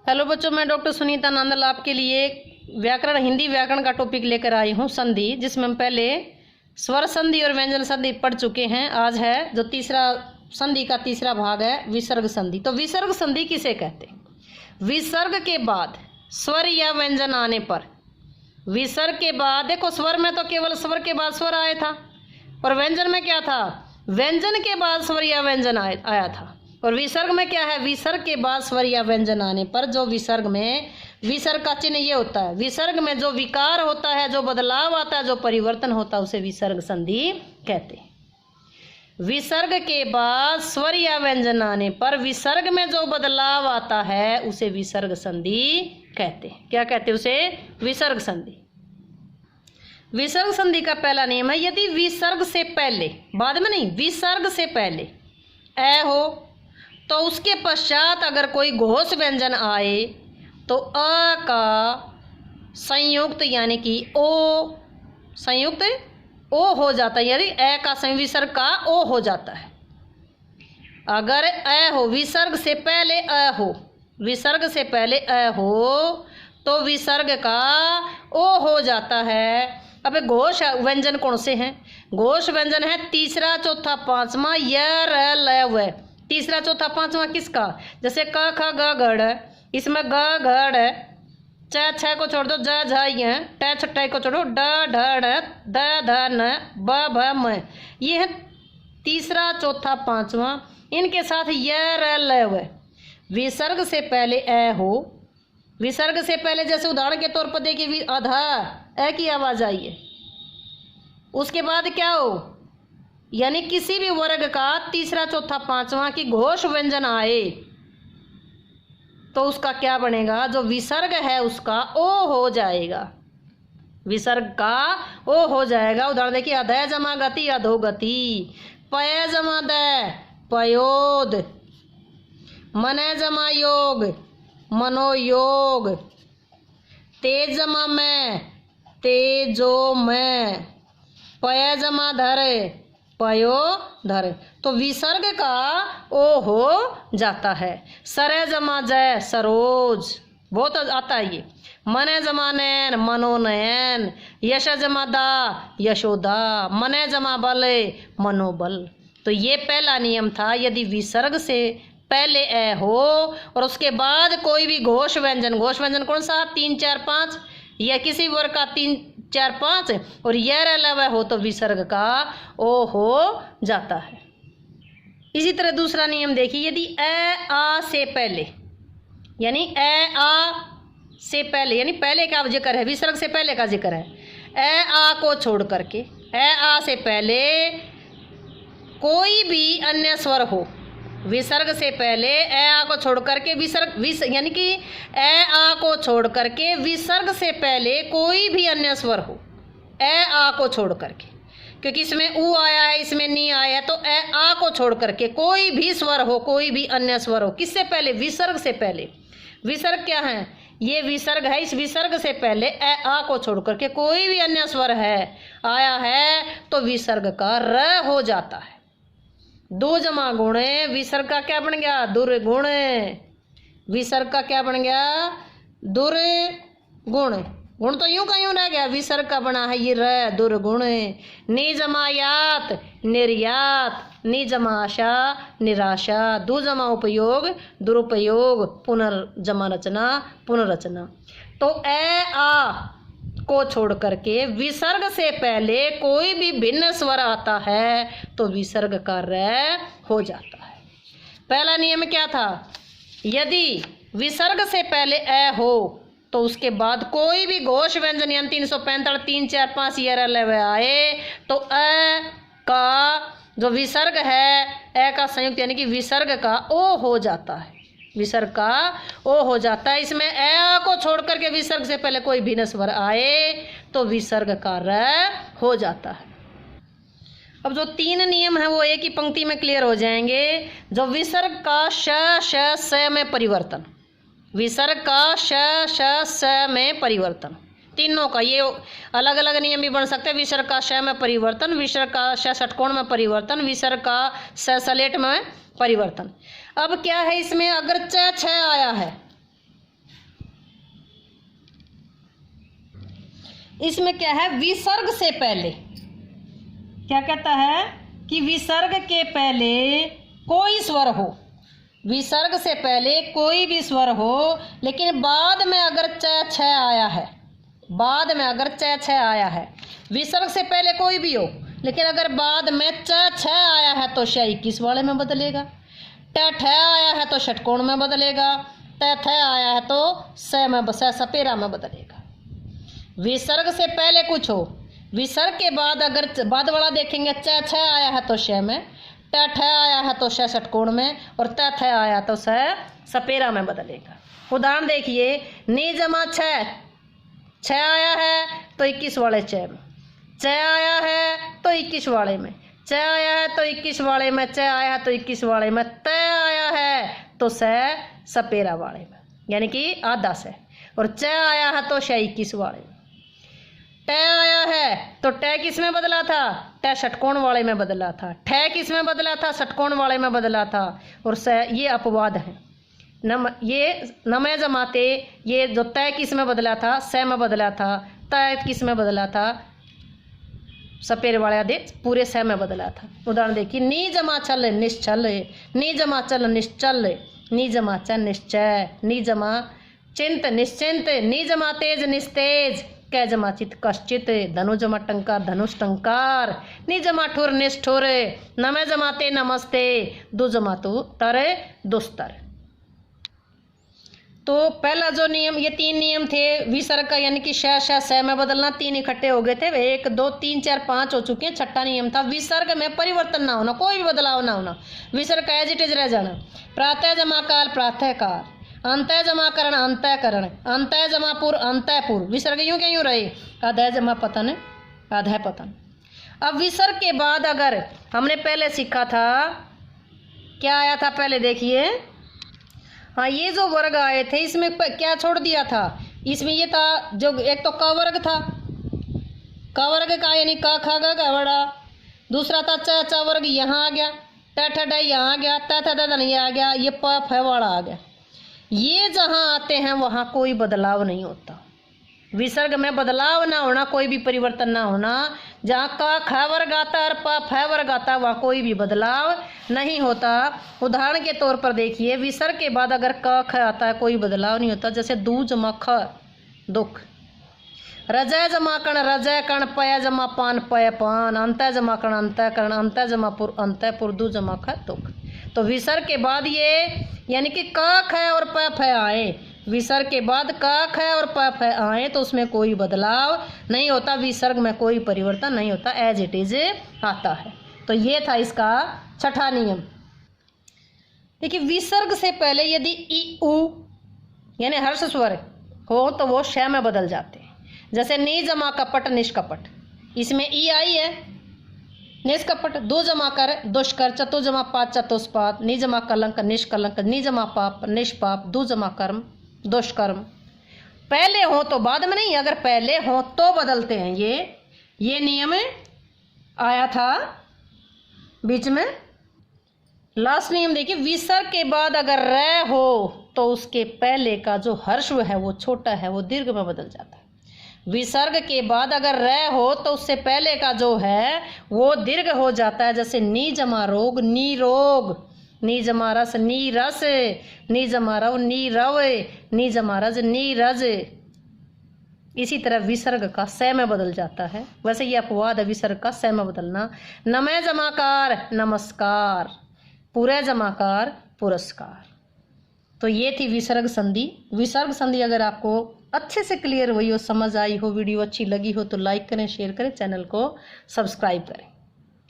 Hello बच्चों, मैं doctor Sunita Nandal आपके लिए हिंदी व्याकरण का टॉपिक लेकर आई हूँ, संधि, जिसमें हम पहले स्वर संधि और व्यंजन संधि पढ़ चुके हैं। आज है जो तीसरा संधि का तीसरा भाग है, विसर्ग संधि। तो विसर्ग संधि किसे कहते हैं? विसर्ग के बाद स्वर या व्यंजन आने पर, विसर्ग के बाद देखो, स्वर में तो केवल स्वर के बाद स्वर आया था, और व्यंजन में क्या था? व्यंजन के बाद स्वर या व्यंजन आया था। और विसर्ग में क्या है? विसर्ग के बाद स्वर या व्यंजन आने पर जो विसर्ग में, विसर्ग का चिन्ह ये होता है, विसर्ग में जो विकार होता है, जो बदलाव आता है, जो परिवर्तन होता है, उसे विसर्ग संधि कहते हैं। विसर्ग के बाद स्वर या व्यंजन आने पर विसर्ग में जो बदलाव आता है उसे विसर्ग संधि कहते हैं। क्या कहते हैं उसे? विसर्ग संधि। विसर्ग संधि का पहला नियम है, यदि विसर्ग से पहले, बाद में नहीं, विसर्ग से पहले ए हो तो उसके पश्चात अगर कोई घोष व्यंजन आए तो अ का संयुक्त यानी कि ओ, संयुक्त ओ हो जाता है, यानी ए का विसर्ग का ओ हो जाता है। अगर ए हो, विसर्ग से पहले ए हो, विसर्ग से पहले ए हो तो विसर्ग का ओ हो जाता है। अब घोष व्यंजन कौन से हैं? घोष व्यंजन है तीसरा, चौथा, पांचवा, य, र, ल, व। तीसरा, चौथा, पांचवा किसका? जैसे क, ख, ग, घड़, इसमें ग, घड़, च, छ को छोड़ दो, ज, झ, य, ट, छ, ट को छोड़ो, ड, ढ, ढ, द, ध, न, ब, भ, म। ये है तीसरा, चौथा, पांचवा। इनके साथ य, र, ल, व। विसर्ग से पहले ए हो, विसर्ग से पहले जैसे उदाहरण के तौर पर देखिए, अधा ए की आवाज आई है, उसके बाद क्या हो, यानी किसी भी वर्ग का तीसरा, चौथा, पांचवा की घोष व्यंजन आए तो उसका क्या बनेगा? जो विसर्ग है उसका ओ हो जाएगा, विसर्ग का ओ हो जाएगा। उदाहरण देखिए, अधय जमा गति, अधोगति, पय जमा दय, पयोद, मनय जमा योग, मनोयोग, तेज जमा मैं, तेजो मैं, पय जमा धर, पयो धर। तो विसर्ग का ओ हो जाता है। सरे जमा जय, सरोज, बहुत आता है ये। मने जमा नयन, मनोनयन, यश जमा दा, यशोदा, मने जमा बल, मनोबल। तो ये पहला नियम था, यदि विसर्ग से पहले ए हो और उसके बाद कोई भी घोष व्यंजन, घोष व्यंजन कौन सा? 3, 4, 5, या किसी वर्ग का 3, 4, 5 और यह अलावा हो तो विसर्ग का ओ हो जाता है। इसी तरह दूसरा नियम देखिए, यदि ए आ से पहले, यानी ए आ से पहले, यानी पहले का जिक्र है, विसर्ग से पहले का जिक्र है, ए आ को छोड़ करके, ए आ से पहले कोई भी अन्य स्वर हो, विसर्ग से पहले ए आ को छोड़ करके यानी कि ए आ को छोड़ करके विसर्ग से पहले कोई भी अन्य स्वर हो, ए आ को छोड़ करके, क्योंकि इसमें उ आया है, इसमें नी आया है, तो ए आ को छोड़ करके कोई भी स्वर हो, कोई भी अन्य स्वर हो, किससे पहले? विसर्ग से पहले। विसर्ग क्या है? ये विसर्ग है, इस विसर्ग से पहले ए आ को छोड़ करके कोई भी अन्य स्वर है आया है तो विसर्ग का र हो जाता है। दो जमा गुण, विसर्ग का क्या बन गया? दुर्गुण। विसर्ग का क्या बन गया? दुर्गुण। गुण तो यूं का यूं रह गया, विसर्ग का बना है ये र, दुर्गुण। नि जमा यात, निर्यात, नि जमा आशा, निराशा, दु जमा उपयोग, दुरुपयोग, पुनर्जमा रचना, पुनर्रचना। तो ए आ को छोड़ करके विसर्ग से पहले कोई भी भिन्न स्वर आता है तो विसर्ग का र हो जाता है। पहला नियम क्या था? यदि विसर्ग से पहले ए हो तो उसके बाद कोई भी घोष व्यंजन, यानी 345, 3, 4, 5 ये आए तो ए का जो विसर्ग है, ए का संयुक्त यानी कि विसर्ग का ओ हो जाता है, विसर्ग का ओ हो जाता है। इसमें ए आ को छोड़ करके विसर्ग से पहले कोई भिन्न स्वर आए तो विसर्ग का र हो जाता है। अब जो 3 नियम है वो एक ही पंक्ति में क्लियर हो जाएंगे। जो विसर्ग का श, श, स में परिवर्तन, विसर्ग का श, श, स में परिवर्तन, तीनों का ये अलग अलग नियम भी बन सकते हैं। विसर्ग का श में परिवर्तन, विसर्ग का श षटकोण में परिवर्तन, विसर्ग का स सलेट में परिवर्तन। अब क्या है इसमें, अगर च छ आया है इसमें क्या है, विसर्ग से पहले क्या कहता है कि विसर्ग के पहले कोई स्वर हो, विसर्ग से पहले कोई भी स्वर हो, लेकिन बाद में अगर च छ आया है, बाद में अगर च छ आया है, विसर्ग से पहले कोई भी हो, लेकिन अगर बाद में च छ आया है तो श 21 वाले में बदलेगा, ट ठ आया है तो षटकोण में बदलेगा, त थ आया है तो स में सपेरा में बदलेगा। विसर्ग से पहले कुछ हो, विसर्ग के बाद अगर बाद वाला देखेंगे च छ आया है तो श में, ट ठ आया है तो श षटकोण में, और त थ आया तो स सपेरा में बदलेगा। उदाहरण देखिए, नी जमा छ आया है तो 21 वाले च में, च आया है तो 21 वाले में, च आया है तो 21 वाले में, च आया है तो 21 वाले में, त आया है तो स सपेरा वाले में, यानी कि आधा से, और च आया है तो श 21 वाले में। ट आया है तो ट किस में बदला था, ट षटकोण वाले में बदला था, ठ किस में बदला था, षटकोण वाले में बदला था, और स ये अपवाद है। ये नमय जमाते, ये जो तय किस में बदला था, स में बदला था, तय किस में बदला था, सपेरे वाले आदेश पूरे स में बदला था। उदाहरण देखिए, नी जमा चल निश्चल, नी जमा चल निश्चल, नी जमा च निश्चय, नी जमा चिंत निश्चिंत, नी जमा तेज निस्तेज, कै जमा चित कश्चित, धनु जमा टंकार धनुष टंकार, नी जमा ठुर निष्ठुर, नमे जमाते नमस्ते, दु जमा तु तर दुस्तर। तो पहला जो नियम, ये 3 नियम थे विसर्ग का, यानी कि श श में बदलना, 3 इकट्ठे हो गए थे, 1 2 3 4 5 हो चुके हैं। छठा नियम था विसर्ग में परिवर्तन ना होना, कोई भी बदलाव ना होना, विसर्ग का एज इट इज रह जाना। प्रातः जमा काल प्रातः काल, अंतः जमा करण अंतः करण, अंतः जमा पूर्व अंतः पूर्व, विसर्ग यूं क्या यूं रहे, अधः जमा पतन अधः पतन। अब विसर्ग के बाद अगर हमने पहले सीखा था, क्या आया था पहले देखिए, हाँ ये जो वर्ग आए थे इसमें क्या छोड़ दिया था, इसमें ये था जो एक तो क वर्ग था, क वर्ग का यानी क ख ग घ बड़ा, दूसरा था च च वर्ग यहाँ आ गया, ट ठ ड यहाँ आ गया, त थ द ध ये आ गया, ये प फ वाला आ गया। ये जहाँ आते हैं वहाँ कोई बदलाव नहीं होता, विसर्ग में बदलाव ना होना, कोई भी परिवर्तन ना होना। जहाँ का ख वर्ग आता है और प फ वर्ग आता है वहाँ कोई भी बदलाव नहीं होता। उदाहरण के तौर पर देखिए, विसर्ग के बाद अगर क ख आता है कोई बदलाव नहीं होता, जैसे दू जमा ख दुख, रजय जमा कण रजय कण, पय जमा पान पय पान, अंतः जमा कण अंतः करण, अंतः जमा पुर अंतः पुर, दू जमा ख दुख। तो विसर्ग के बाद ये यानी कि क ख और प फ आए, विसर्ग के बाद क ख और प फ आए तो उसमें कोई बदलाव नहीं होता, विसर्ग में कोई परिवर्तन नहीं होता, एज इट इज आता है। तो ये था इसका छठा नियम। देखिए, विसर्ग से पहले यदि ई उ यानी हर्ष स्वर हो तो वो श में बदल जाते हैं। जैसे नी जमा कपट निष्कपट, इसमें ई आई है, निष्कपट, दो जमा कर दुष्कर, चतु जमा पात चतुष्पात, नी जमा कलंक निष्कलंक, नी जमा पाप निष्पाप, दू जमा कर्म दुष्कर्म। पहले हो तो बाद में नहीं, अगर पहले हो तो बदलते हैं। ये नियम आया था बीच में। लास्ट नियम देखिए, विसर्ग के बाद अगर र हो तो उसके पहले का जो हर्ष है वो छोटा है, वो दीर्घ में बदल जाता है। विसर्ग के बाद अगर र हो तो उससे पहले का जो है वो दीर्घ हो जाता है। जैसे नी जमा रोग नी रोग, नी जमा रस नी रस, नी जमा रव नी रव, नी जमा रज नी रज। इसी तरह विसर्ग का स में बदल जाता है। वैसे ये अपवाद है विसर्ग का स में बदलना। नमय जमाकार नमस्कार, पूरे जमाकार पुरस्कार। तो ये थी विसर्ग संधि। विसर्ग संधि अगर आपको अच्छे से क्लियर हुई हो, समझ आई हो, वीडियो अच्छी लगी हो तो लाइक करें, शेयर करें, चैनल को सब्सक्राइब करें।